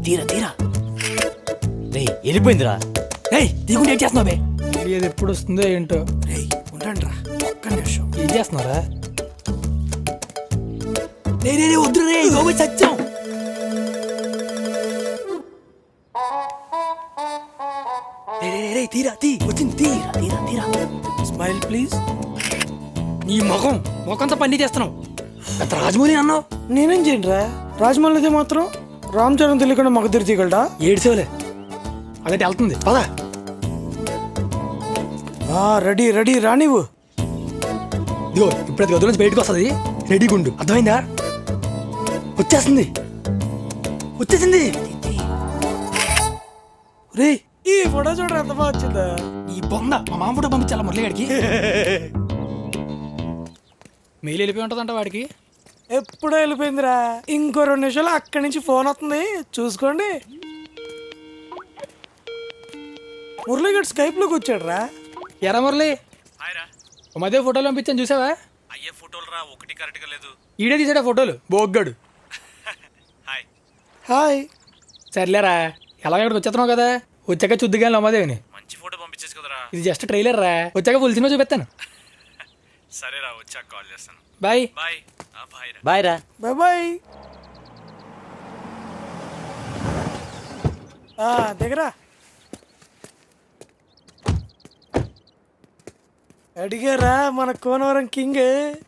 తీరా తీరా రేయ్ వెళ్ళిపోయిందిరా. రేయ్ దిగుండి ఏం చేస్తున్నావు బే? ఇది ఎప్పుడు వస్తుందో ఏంటో. రేయ్ ఉండండి రా ఒక్క నిమిషం. ఏం చేస్తున్నారా? రే రే రే వద్దు రే గోబీ సత్యం. రే రే రే తీరా తీ వచ్చింది తీరా తీరా తీరా. Smile please. నీ ముఖంతో పని చేస్తున్నావు. పెద్ద రాజమౌళి అన్నావు. నేనేం చేయండిరా? రాజమౌళిదే మాత్రం రామ్ చరణ్ తెలియకుండా మగ తీగలడా? ఏడ్చేవలే. అదే వెళ్తుంది పద. రెడీ రెడీ రా నువ్వు. ఇదిగో ఇప్పుడు గదుల నుంచి బయటకు వస్తుంది. రెడీగా ఉండు, అర్థమైందా? వచ్చేస్తుంది వచ్చేసింది. రే ఈ ఫోటో చూడరా ఎంత బాగా వచ్చిందా? ఈ బొంద మా మామ ఫోటో పంపించాలా మురళిగాడికి? మెయిల్ వెళ్ళిపోయి ఉంటుందంట వాడికి. ఎప్పుడో వెళ్ళిపోయిందిరా. ఇంకో 2 నిమిషాలు అక్కడి నుంచి ఫోన్ వస్తుంది చూసుకోండి. మురళిగాడు స్కైప్ లోకి వచ్చాడు రా. ఎరా మురళి, ఓ మధ్య ఫోటోలు పంపించాను చూసావా? అయ్యే ఫోటోలు రా, ఒకటి కరెక్ట్ గా లేదు. ఈడే తీసాడా ఫోటోలు బోగ్గాడు. Hi hi. సర్లేరా, ఎలాగ ఇక్కడికి వచ్చేస్తున్నావు కదా, వచ్చాక చూద్దుగాని అమ్మదేవిని. మంచి ఫోటో పంపించేసి కదరా. ఇది జస్ట్ ట్రైలర్ రా, వచ్చాక ఫుల్ సినిమా చూపిస్తాను. సరేరా, వచ్చాక కాల్ చేస్తాను. Bye bye. బాయ్ రా. బాయ్ రా. Bye bye. దగ్గరా అడిగారా మన కోనవరం కింగ్.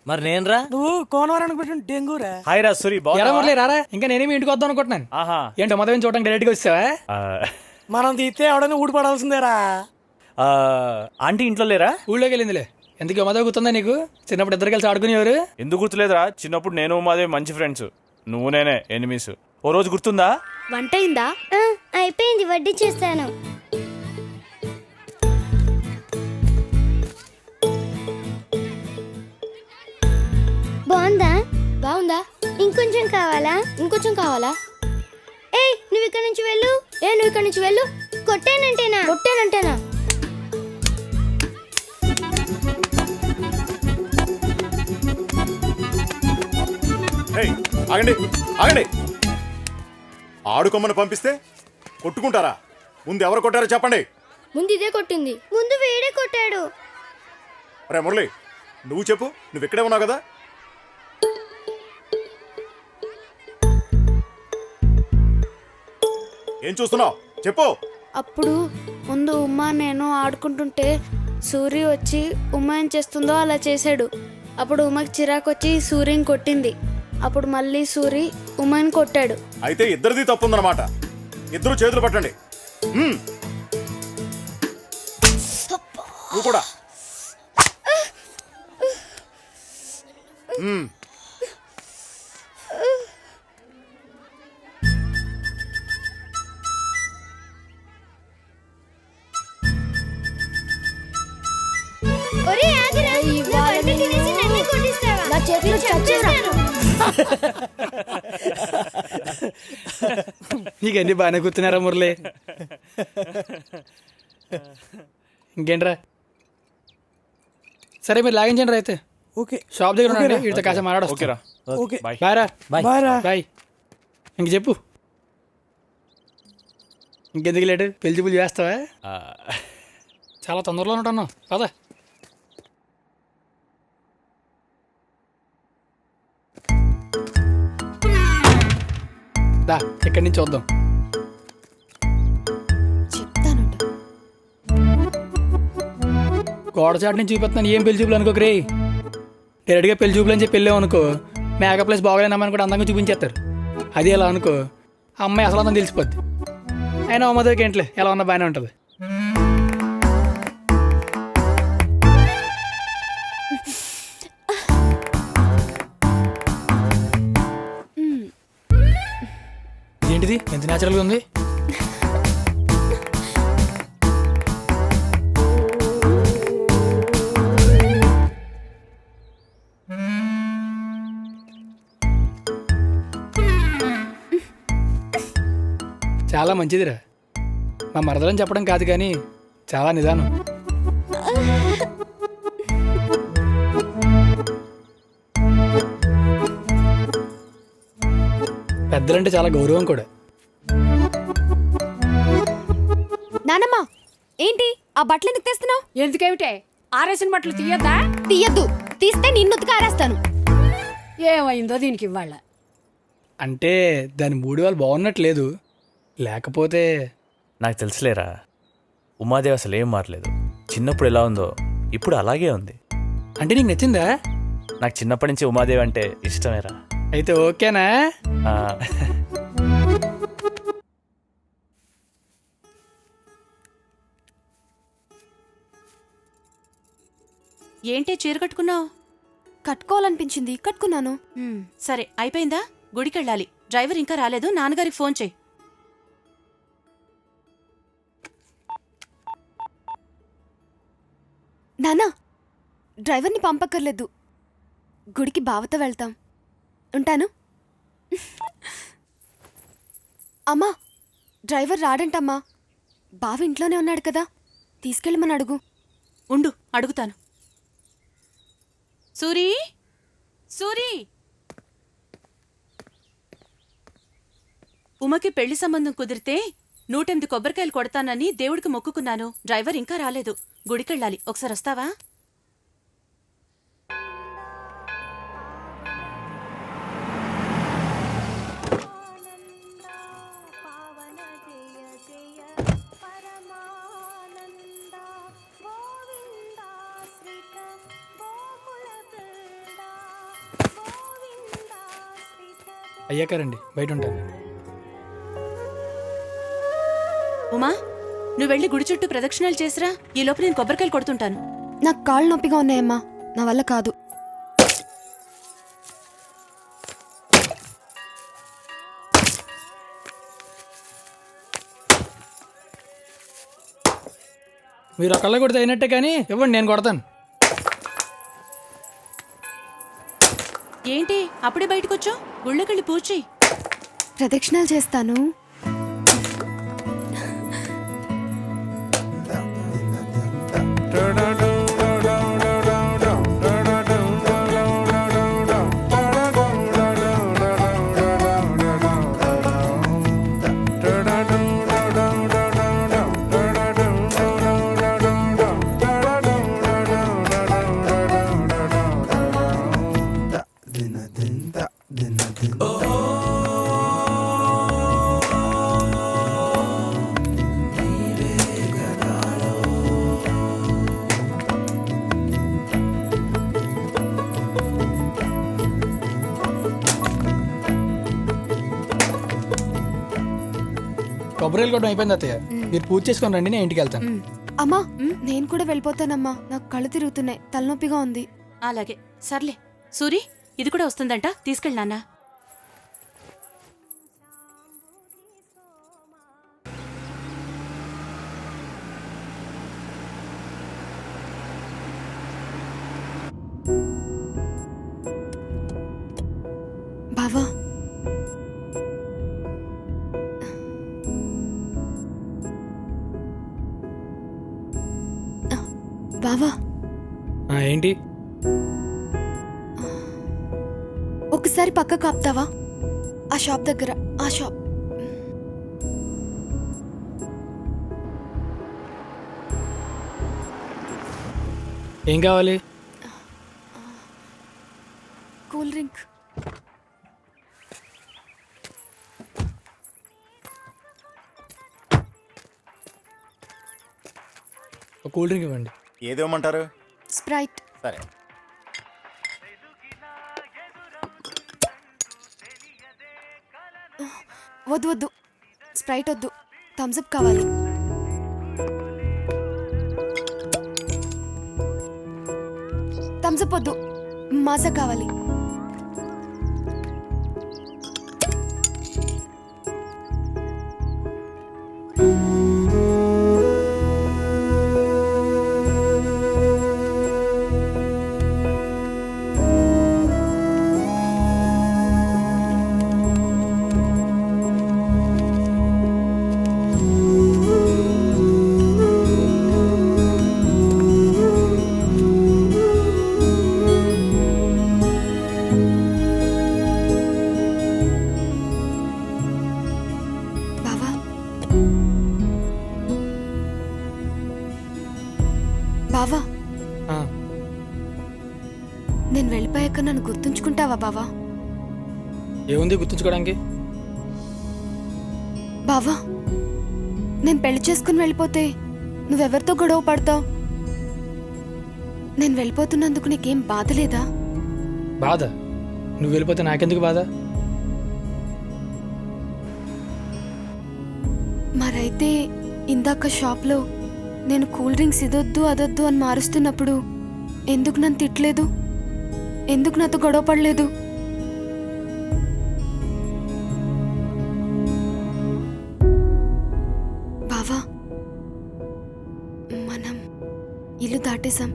మరి నేను రా. నువ్వు కోనవరానికి పెట్టిన డెంగూరా. హాయ్ రా సూరి, ఎలా మురళి రారా. ఇంకా నేనేమి ఇంటికి వద్దాం అనుకుంటున్నాను. ఆహా, ఏంటో మొదలు చూడడానికి డైరెక్ట్ గా వచ్చావా? మనం తీస్తే ఎవడైనా ఊడిపడాల్సిందేరా. ఆంటీ ఇంట్లో లేరా? ఊళ్ళోకి వెళ్ళిందిలే. ఎందుకు మదో గుర్తుందా నీకు? చిన్నప్పుడు ఇద్దరు కలిసి ఆడుకునేవారు. ఎందుకు గుర్తులేదురా? చిన్నప్పుడు నేను మాదే మంచి ఫ్రెండ్స్, నువ్వు నేనే ఎనిమీస్. ఓ రోజు గుర్తుందా? వంట అయిందా? అయిపోయింది, వడ్డీ చేస్తాను. బాగుందా? బాగుందా? ఇంకొంచెం కావాలా? ఇంకొంచెం కావాలా? ఏయ్ నువ్వు ఇక్కడ నుంచి వెళ్ళు. నువ్వు ఇక్కడ నుంచి వెళ్ళు. కొట్టానంటేనా? కొట్టానంటేనా? ఆగండి ఆగండి. ఆడుకోమని పంపిస్తే కొట్టుకుంటారా? ముందు ఎవరు కొట్టారో చెప్పండి. ముందు ఇదే కొట్టింది. ముందు వేడే కొట్టాడు. రే మురళి, నువ్వు చెప్పు. నువ్వు ఇక్కడే ఉన్నావు కదా. ఏం చూస్తున్నావు చెప్పు. అప్పుడు ముందు ఉమా నేను ఆడుకుంటుంటే సూరి వచ్చి ఉమా ఏం చేస్తుందో అలా చేశాడు. అప్పుడు ఉమాకి చిరాకు వచ్చి సూర్యని కొట్టింది. అప్పుడు మళ్ళీ సూరి ఉమాని కొట్టాడు. అయితే ఇద్దరిది తప్పుందన్నమాట. ఇద్దరు చేతులు పట్టండి. నువ్వు కూడా. ఒరేయ్ ఆగురా. నా వడ్డీ తినేసి నన్ను కొట్టిస్తావా? నా చేతిలో చచ్చేస్తాను. నీకు అన్ని బాగానే కూర్చున్నారా మురళి? ఇంకేంట్రా? సరే మీరు లాగించండి రా. అయితే ఓకే, షాప్ దగ్గర ఉండండి. వీటితో కాసేపు మాట్లాడు. ఓకేరా. Okay bye. బాయ్ రా. బాయ్ రా. బాయ్. ఇంక చెప్పు, ఇంకెందుకు లేటు? పెళ్లి చూపులు చేస్తావా? చాలా తొందరలో ఉంటున్నావు పద. దా ఇక్కడి నుంచి చూద్దాం. చెప్తానంట. గోడ చాటు నుంచి చూపిస్తున్నాను. ఏం పెళ్లి చూపులు అనుకోకరే. డైరెక్ట్గా పెళ్లి చూపులు అని చెప్పి వెళ్ళావు అనుకో, మేకప్ ప్లేస్ బాగోలేనమ్మని కూడా అందంగా చూపించేస్తారు. అది ఎలా అనుకో, అమ్మాయి అసలు అందని తెలిసిపోద్ది. అయినా అమ్మదోకి ఏంట్లే, ఎలా ఉన్నా బాగానే ఉంటుంది. ఏంటిది ఎంత న్యాచురల్గా ఉంది? చాలా మంచిదిరా. మా మరదలని చెప్పడం కాదు కానీ చాలా నిదానం. పెద్దలంటే చాలా గౌరవం కూడా. నానమ్మ ఏంటి ఆ బట్టలు ఎందుకు తెస్తున్నావు? ఎందుకేమిటే ఆరేసిన బట్టలు తీయద్దా? తీయద్దు, తీస్తే నిన్ను ఉతికి ఆరేస్తాను. ఏమైందో దీనికి ఇవ్వాల. అంటే దాని మూడు వాళ్ళు బాగున్నట్లేదు, లేకపోతే నాకు తెలుసులేరా, ఉమాదేవి అసలు ఏం మారలేదు. చిన్నప్పుడు ఎలా ఉందో ఇప్పుడు అలాగే ఉంది. అంటే నీకు నచ్చిందా? నాకు చిన్నప్పటి నుంచి ఉమాదేవి అంటే ఇష్టమేరా. అయితే ఓకేనా? ఆ, ఏంటే చీర కట్టుకున్నావు? కట్టుకోవాలనిపించింది, కట్టుకున్నాను. సరే అయిపోయిందా? గుడికెళ్ళాలి. డ్రైవర్ ఇంకా రాలేదు, నాన్నగారికి ఫోన్ చేయి. నానా, డ్రైవర్ని పంపక్కర్లేదు, గుడికి బావతో వెళ్తాం. ఉంటాను. అమ్మా, డ్రైవర్ రాడంటమ్మా. బావ ఇంట్లోనే ఉన్నాడు కదా, తీసుకెళ్ళమని అడుగు. ఉండు, అడుగుతాను. సూరి, సూరి, ఉమకి పెళ్లి సంబంధం కుదిరితే 108 కొబ్బరికాయలు కొడతానని దేవుడికి మొక్కుకున్నాను. డ్రైవర్ ఇంకా రాలేదు, గుడికెళ్ళాలి. ఒకసారి వస్తావా? అయ్యాకారండి, బయట ఉంటాను. ఉమా, నువ్వు వెళ్ళి గుడి చుట్టూ ప్రదక్షిణాలు చేసిరా. ఈ లోపు నేను కొబ్బరికాయలు కొడుతుంటాను. నాకు కాళ్ళు నొప్పిగా ఉన్నాయమ్మా, నా వల్ల కాదు. మీరు ఒకళ్ళ కొడితే అయినట్టే, కానీ ఇవ్వండి, నేను కొడతాను. ఏంటి అప్పుడే బయటకొచ్చావు? గుళ్ళోకెళ్ళి పూజ చెయ్యి. ప్రదక్షిణాలు చేస్తాను. కొబ్బరికాయలు కొట్టడం అయిపోయింది అత్తయ్య, మీరు పూజ చేసుకొని రండి, నేను ఇంటికి వెళ్తాను. అమ్మా, నేను కూడా వెళ్ళిపోతానమ్మా, నాకు కళ్ళు తిరుగుతున్నాయి, తలనొప్పిగా ఉంది. అలాగే, సర్లే. సూరి, ఇది కూడా వస్తుందంట, తీసుకెళ్ళి నాన్న. బావా, బావా, ఏంటి? ఒకసారి పక్క కాపుతావా? ఆ షాప్ దగ్గర, ఆ షాప్. ఏం కావాలి? Cool drink. ఒక కూల్ డ్రింక్ ఇవ్వండి. ఏదేమంటారు? స్ప్రైట్. సరే. వద్దు వద్దు, స్ప్రైట్ వద్దు, థమ్స్అప్ కావాలి. థమ్స్అప్ వద్దు, మాజా కావాలి. గుర్తుంచుకుంటావా బావా? ఏముంది గుర్తుంచుకోవడానికి? బావా, నేను పెళ్లి చేసుకుని వెళ్ళిపోతే నువ్వెవరితో గొడవ పడతావు? నేను వెళ్ళిపోతున్నందుకు నీకేం బాధ లేదా? బాధ? నువ్వు వెళ్ళిపోతే నాకెందుకు బాధ? మరైతే ఇందాక షాప్లో నేను కూల్ డ్రింక్స్ ఇదొద్దు అదొద్దు అని మారుస్తున్నప్పుడు ఎందుకు నన్ను తిట్టలేదు? ఎందుకు నాతో గొడవ పడలేదు? బావా, మనం ఇల్లు దాటేశాం.